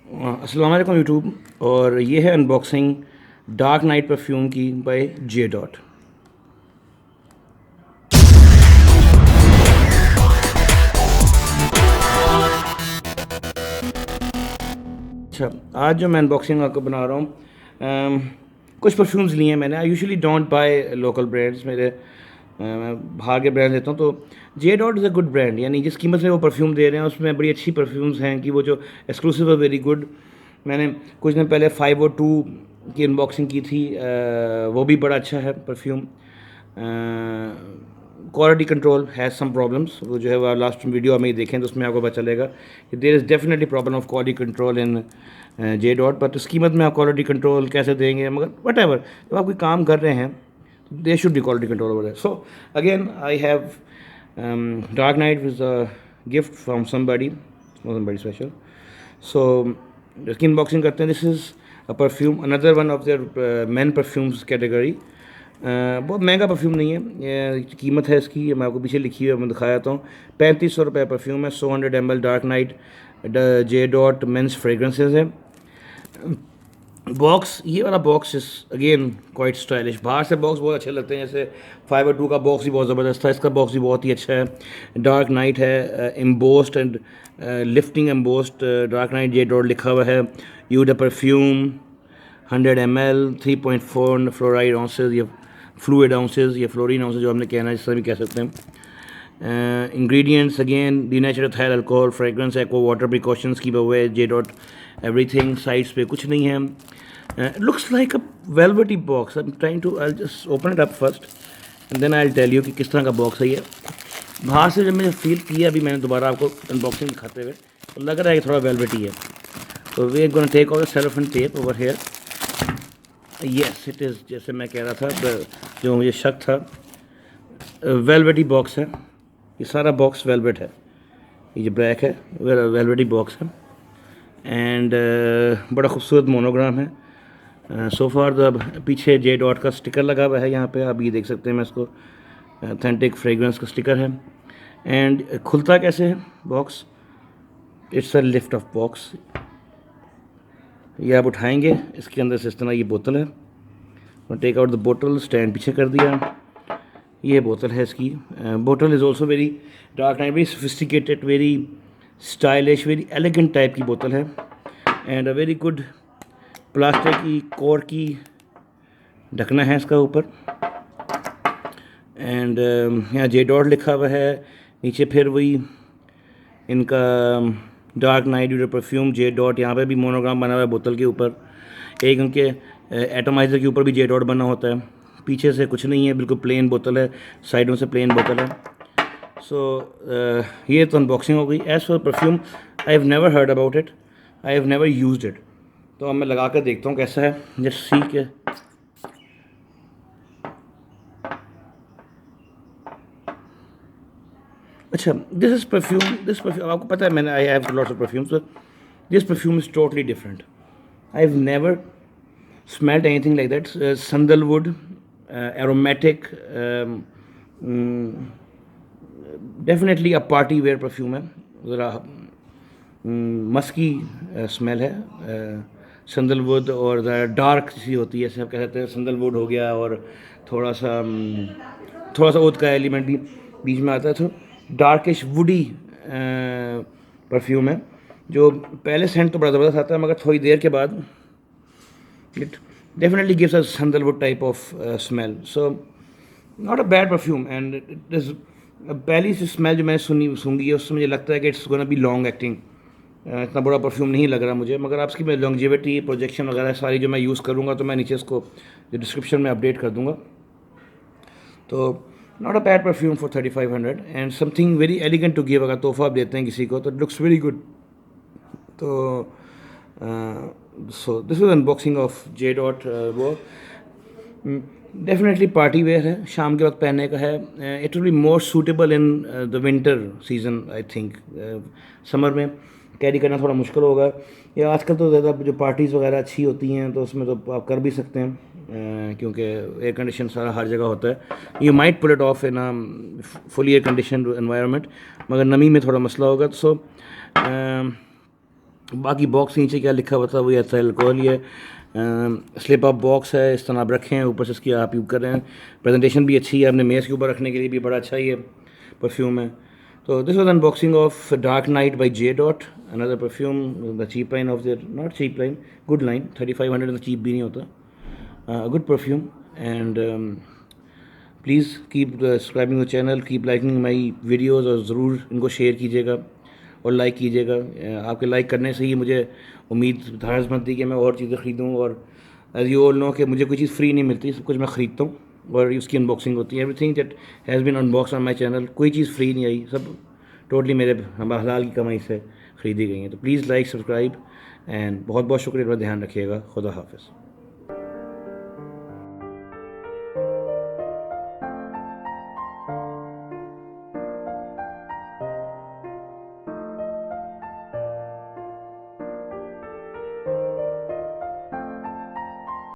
अस्सलाम वालेकुम यूट्यूब। और ये है अनबॉक्सिंग डार्क नाइट परफ्यूम की बाय जे डॉट। अच्छा, आज जो मैं अनबॉक्सिंग आपको बना रहा हूँ, कुछ परफ्यूम्स लिए हैं मैंने। I usually don't by local brands, मेरे मैं बाहर के ब्रांड लेता हूँ। तो J dot is a good brand, यानी जिस कीमत में वो परफ्यूम दे रहे हैं उसमें बड़ी अच्छी परफ्यूम्स हैं कि वो जो एक्सक्लूसिव है वेरी गुड। मैंने कुछ दिन पहले 502 की अनबॉक्सिंग की थी, वो भी बड़ा अच्छा है perfume. Quality control has some problems, वो जो है वो लास्ट वीडियो में ही देखें तो उसमें आपको पता चलेगा कि there is definitely problem of quality control in J dot. But उस कीमत में आप क्वालिटी कंट्रोल कैसे देंगे? मगर वट एवर, जब आप कोई काम कर रहे हैं there should be quality control over there. So again, I have Dark Knight was a gift from somebody, somebody special. So इसकी unboxing करते हैं. This is a perfume, another one of their men perfumes category. बहुत महंगा perfume नहीं है, ये कीमत है इसकी, मैं आपको पीछे लिखी हुई है, मैं दिखाता हूँ। 3500 रुपये परफ्यूम है। 100 ml dark night J dot men's fragrances है। बॉक्स, ये वाला box is again quite stylish. बाहर से बॉक्स बहुत अच्छे लगते हैं, जैसे 502 का बॉक्स ही बहुत ज़बरदस्त था, इसका बॉक्स भी बहुत ही अच्छा है। डार्क नाइट है, embossed and lifting embossed dark night J dot लिखा हुआ है। You the perfume 100 ml 3.4 fluoride ounces या फ्लूइड आउंसेज या फ्लोरीन आउंसेज, जो हमने कहना है, जिस तरह भी कह सकते हैं। Ingredients again denatured ethyl alcohol, fragrance, aqua water, precautions keep away J dot everything. Sides पे कुछ नहीं है। Looks like a velvety box. I am trying to, I just open it up first and then I will tell you कि किस तरह का box है ये। बाहर से जब मैंने फील किया, अभी मैंने दोबारा आपको अनबॉक्सिंग दिखाते हुए, तो लग रहा है कि थोड़ा वेलवेटी है। तो we are gonna take off the cellophane tape over here. Yes it is, जैसे मैं कह रहा था, जो मुझे शक था, वेलवेटी बॉक्स है। ये सारा बॉक्स वेलवेट है, ये जो ब्लैक है वेलवेटी बॉक्स है। एंड बड़ा खूबसूरत मोनोग्राम है। सो फार द पीछे जे डॉट का स्टिकर लगा हुआ है, यहाँ पे आप ये देख सकते हैं, मैं इसको ऑथेंटिक फ्रेगरेंस का स्टिकर है। एंड खुलता कैसे है box? It's a lift off box. ये आप उठाएंगे, इसके अंदर से इस तरह ये बोतल है। टेक आउट द बोतल, स्टैंड पीछे कर दिया, ये बोतल है इसकी। बोतल is also very dark night, very sophisticated, very stylish, very elegant type की बोतल है। And a very good plastic की कोर की ढकना है इसका ऊपर। एंड यहाँ जे डॉट लिखा हुआ है, नीचे फिर वही इनका dark night user perfume J dot, यहाँ पे भी मोनोग्राम बना हुआ है बोतल के ऊपर। एक उनके एटमाइज़र के ऊपर भी जे डॉट बना होता है। पीछे से कुछ नहीं है, बिल्कुल प्लेन बोतल है, साइडों से प्लेन बोतल है। सो ये तो अनबॉक्सिंग हो गई। As for perfume, I have never heard about it, I have never used it. तो अब मैं लगा कर देखता हूँ कैसा है, जस्ट सी के। अच्छा, दिस परफ्यूम आपको पता है, मैंने I have lots of perfumes, this perfume is totally different. I have never smelled anything like that. Sandalwood, aromatic, definitely a party wear perfume है। ज़रा मस्की स्मेल है। संदलवुड और ज़रा डार्क सी होती है, जैसे आप कह सकते हैं संदलवुड हो गया, और थोड़ा सा ओद का एलिमेंट भी बीच में आता है। तो डार्किश वुडी परफ्यूम है, जो पहले सेंट तो बड़ा ज़बरदस्त आता है, मगर थोड़ी देर के बाद it definitely gives us sandalwood type of smell. So not a bad perfume, and it is पहली सी स्मेल जो मैंने सूंघी है, उससे मुझे लगता है कि it's gonna be long acting. इतना बड़ा परफ्यूम नहीं लग रहा मुझे, मगर आपकी मैं लॉन्जिविटी, प्रोजेक्शन वगैरह सारी जो मैं यूज़ करूँगा, तो मैं नीचे इसको जो डिस्क्रिप्शन में अपडेट कर दूँगा। तो not a bad perfume for 3500 and something very elegant to give. अगर तोहफा आप देते हैं किसी को तो इट लुक्स वेरी गुड। तो so this is unboxing of J dot. वो डेफिनेटली पार्टी वेयर है, शाम के वक्त पहनने का है। It will be more suitable in the winter season I think. Summer में कैरी करना थोड़ा मुश्किल होगा, या आजकल तो ज़्यादा जो पार्टीज़ वगैरह अच्छी होती हैं तो उसमें तो आप कर भी सकते हैं, क्योंकि एयर कंडीशन सारा हर जगह होता है। You might pull it off in fully air condition environment, मगर नमी में थोड़ा मसला होगा। सो बाकी बॉक्स के नीचे क्या लिखा हुआ था वो ये एथाइल अल्कोहल ही है। स्लिप अप बॉक्स है, इस तरह आप रखें, ऊपर से इसकी आप यूज़ कर रहे हैं। प्रेजेंटेशन भी अच्छी है, अपने मेज़ के ऊपर रखने के लिए भी बड़ा अच्छा ही है परफ्यूम है। तो this was unboxing of dark night by J dot, another perfume, the cheap line of there, not cheap line, good line, 3500 cheap भी नहीं होता, good perfume. And please keep subscribing the channel, keep liking my videos, और ज़रूर इनको share कीजिएगा और like कीजिएगा। आपके लाइक करने से ही मुझे उम्मीद धारस बनती है कि मैं और चीज़ें ख़रीदूँ। और एज़ यू ऑल नो कि मुझे कोई चीज़ फ्री नहीं मिलती, सब कुछ मैं ख़रीदता हूँ और उसकी अनबॉक्सिंग होती है। Everything that has been unbox on my channel, कोई चीज़ फ्री नहीं आई, सब टोटली मेरे हलाल की कमाई से ख़रीदी गई हैं। तो प्लीज़ लाइक, सब्सक्राइब, एंड बहुत बहुत शुक्रिया, ध्यान रखिएगा। खुदा हाफ़िज़।